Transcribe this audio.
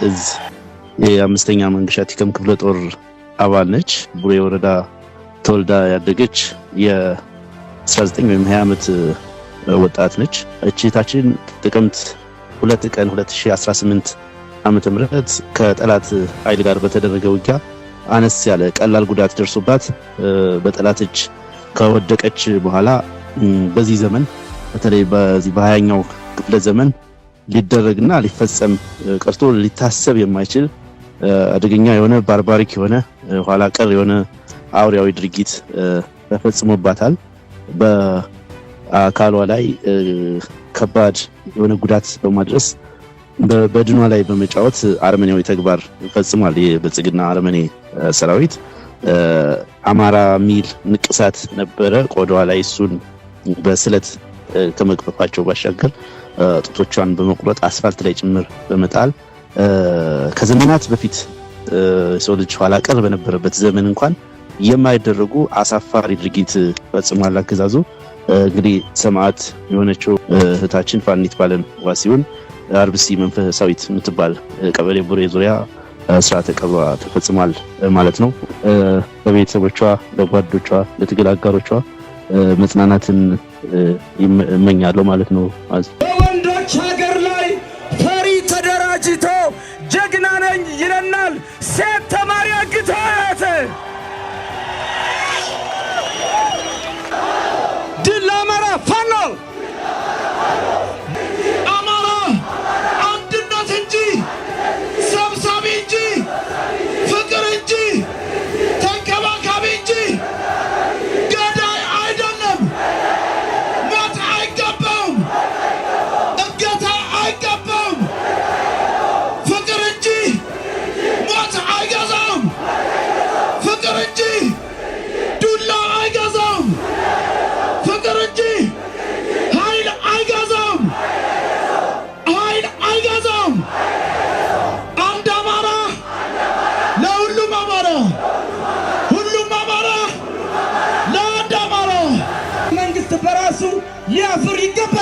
እዝ የአምስተኛ መንገሻ ቲከም ክፍለ ጦር አባል ነች። ቡሬ ወረዳ ተወልዳ ያደገች የ19 ወይም 20 ዓመት ወጣት ነች። እቺታችን ጥቅምት 2 ቀን 2018 ዓመተ ምህረት ከጠላት ኃይል ጋር በተደረገ ውጊያ አነስ ያለ ቀላል ጉዳት ደርሶባት በጠላት እጅ ከወደቀች በኋላ በዚህ ዘመን በተለይ በዚህ በ20ኛው ክፍለ ዘመን ሊደረግና ሊፈጸም ቀርቶ ሊታሰብ የማይችል አደገኛ የሆነ ባርባሪክ የሆነ ኋላ ቀር የሆነ አውሪያዊ ድርጊት ተፈጽሞባታል። በአካሏ ላይ ከባድ የሆነ ጉዳት በማድረስ በድኗ ላይ በመጫወት አርመኒያዊ ተግባር ፈጽሟል። የብልጽግና አርመኔ ሰራዊት አማራ ሚል ንቅሳት ነበረ ቆዳዋ ላይ። እሱን በስለት ከመቅፈፋቸው ባሻገር ጡቶቿን በመቁረጥ አስፋልት ላይ ጭምር በመጣል ከዘመናት በፊት ሰው ልጅ ኋላ ቀር በነበረበት ዘመን እንኳን የማይደረጉ አሳፋሪ ድርጊት ፈጽሟል አገዛዙ። እንግዲህ ሰማዕት የሆነችው እህታችን ፋኒት ባለም ዋሲውን አርብሲ መንፈሳዊት የምትባል ቀበሌ ቡሬ ዙሪያ ስርዓተ ቀብሯ ተፈጽሟል ማለት ነው። ለቤተሰቦቿ፣ ለጓዶቿ፣ ለትግል አጋሮቿ መጽናናትን እመኛለሁ ማለት ነው። በወንዶች ሀገር ላይ ፈሪ ተደራጅቶ ጀግና ነኝ ይለናል። ሴት ተማሪ አግታት ድል ለአማራ ፋኖ! አማራ አንድነት እንጂ ሰብሳቢ እንጂ ፍቅር እንጂ ተንከባካቢ እንጂ ገዳይ አይደለም። ሞት አይገባውም፣ እገታ አይገባውም። ፍቅር እንጂ ሞት አይገዛውም። ፍቅር እንጂ ዱላ አይገዛውም። ፍቅር እንጂ ኃይል አይገዛውም። ኃይል አይገዛውም። አንድ አማራ ለሁሉም አማራ፣ ሁሉም አማራ ለአንድ አማራ። መንግስት በራሱ ሊያፍር ይገባል።